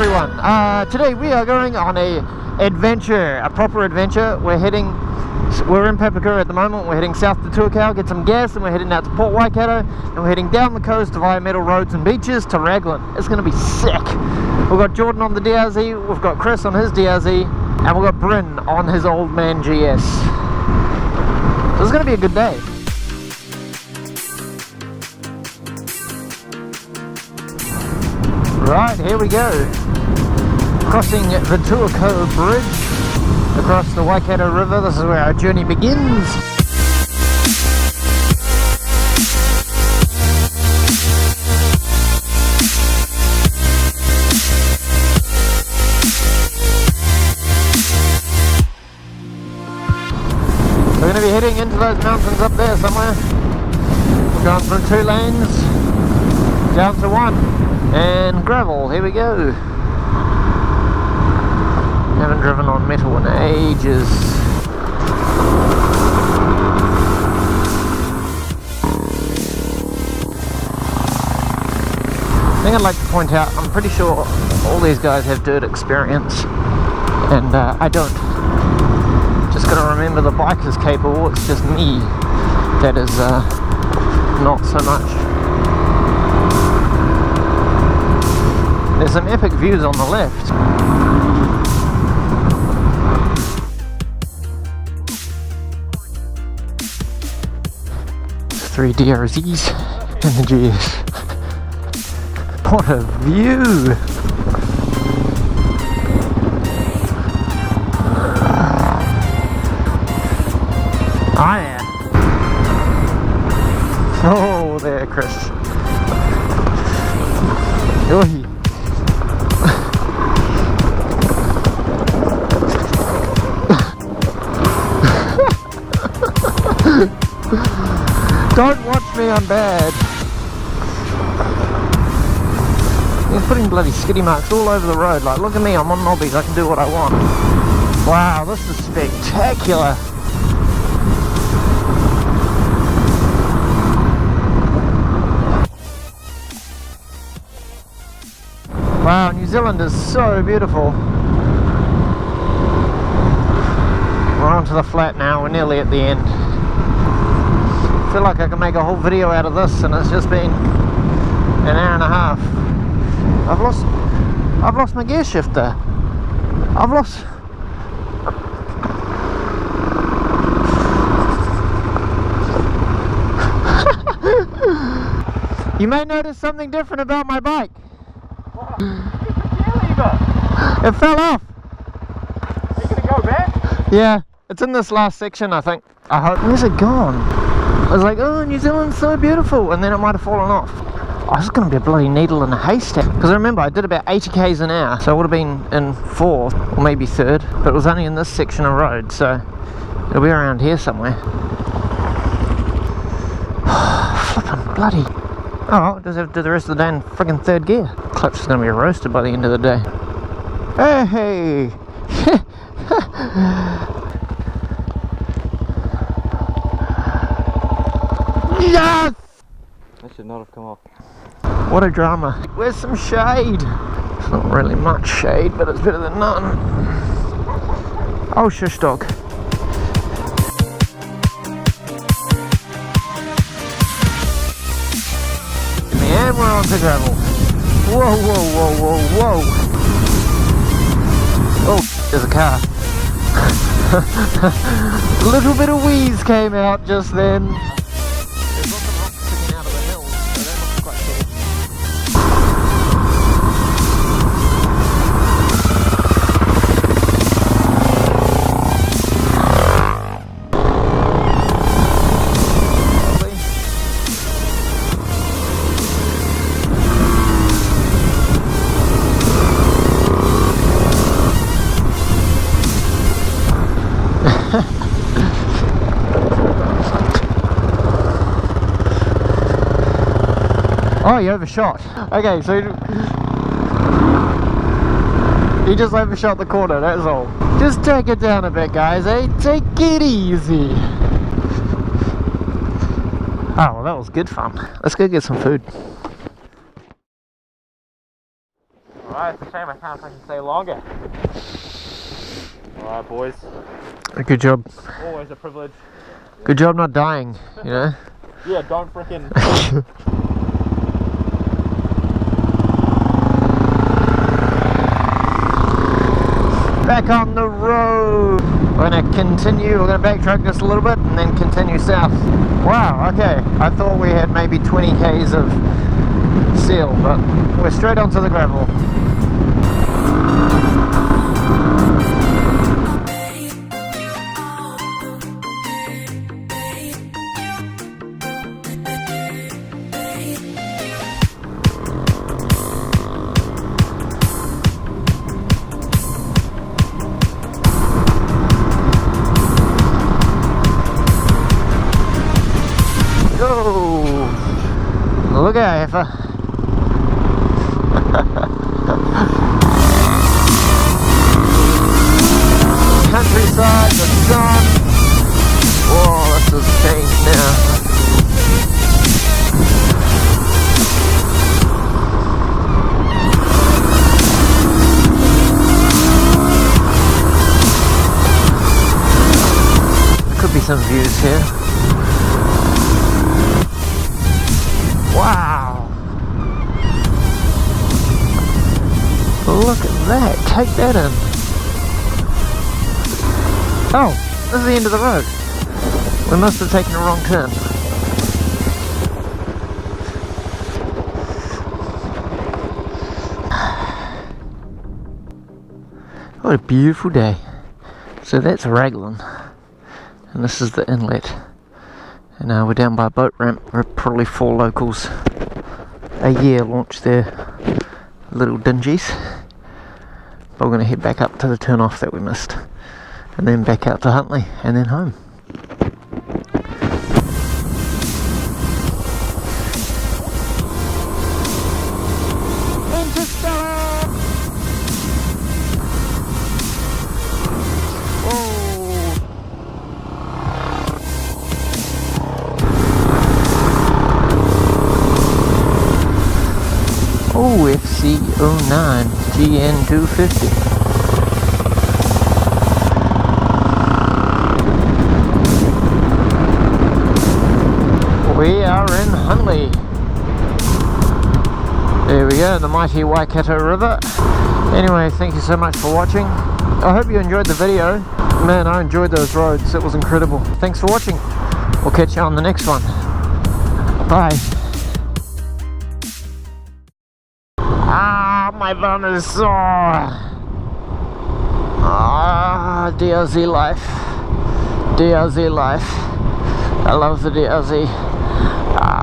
everyone. Today we are going on a proper adventure. We're in Papakura at the moment. We're heading south to Tuakau, get some gas, and we're heading out to Port Waikato, and we're heading down the coast via metal roads and beaches to Raglan. It's going to be sick. We've got Jordan on the DRZ, we've got Chris on his DRZ, and we've got Bryn on his old man GS. So it's going to be a good day. Right, here we go. Crossing the Tuakau Bridge across the Waikato River. This is where our journey begins. We're going to be heading into those mountains up there somewhere. We're going from 2 lanes down to 1. And gravel, here we go. Haven't driven on metal in ages. I think I'd like to point out, I'm pretty sure all these guys have dirt experience, and I don't. Just gotta remember the bike is capable, it's just me that is not so much. There's some epic views on the left. Three DRZs and the GS. What a view! Oh yeah. Oh, there, Chris. Oi. Don't watch me, I'm bad. He's putting bloody skiddy marks all over the road. Like, look at me, I'm on knobbies, I can do what I want. Wow, this is spectacular. Wow, New Zealand is so beautiful. We're onto the flat now, we're nearly at the end. I feel like I can make a whole video out of this, and it's just been an hour and a half. I've lost my gear shifter. You may notice something different about my bike. What? Look at the gear lever. It fell off. Are you gonna go back? Yeah, it's in this last section, I think. I hope. Where's it gone? I was like, oh, New Zealand's so beautiful, and then it might have fallen off. Oh, this is going to be a bloody needle in a haystack. Because I remember I did about 80 k's an hour, so I would have been in 4th, or maybe 3rd, but it was only in this section of road, so it'll be around here somewhere. Flippin' bloody. Oh, it does have to do the rest of the day in friggin' 3rd gear. Clutch is going to be roasted by the end of the day. Hey! Yes! That should not have come off. What a drama. Where's some shade? It's not really much shade, but it's better than none. Oh, shush dog. And we're on to gravel. Whoa, whoa, whoa, whoa, whoa. Oh, there's a car. A little bit of wheeze came out just then. There's lots of rocks sticking out of the hills, so that looks quite cool. Oh, you overshot. Okay, so you just overshot the corner, that's all. Just take it down a bit, guys, eh? Take it easy. Oh, well, that was good fun. Let's go get some food. Alright, it's a shame I can't fucking stay longer. Alright, boys. Good job. Always a privilege. Good job not dying, you know? Yeah, don't freaking. Back on the road. We're going to continue, we're going to backtrack just a little bit and then continue south. Wow, okay. I thought we had maybe 20 k's of seal, but we're straight onto the gravel. Look out, heifer. Countryside, the sun. Whoa, this has changed now. There could be some views here. Wow! Look at that! Take that in! Oh! This is the end of the road! We must have taken a wrong turn. What a beautiful day. So that's Raglan. And this is the inlet. And we're down by a boat ramp. We're probably 4 locals a year launch their little dingies. But we're going to head back up to the turn off that we missed. And then back out to Huntley and then home. Oh, FC09 GN250. We are in Huntley. There we go, the mighty Waikato River. Anyway, thank you so much for watching. I hope you enjoyed the video. Man, I enjoyed those roads. It was incredible. Thanks for watching. We'll catch you on the next one. Bye. Ah, my bum is sore. Ah, DRZ life. DRZ life. I love the DRZ. Ah.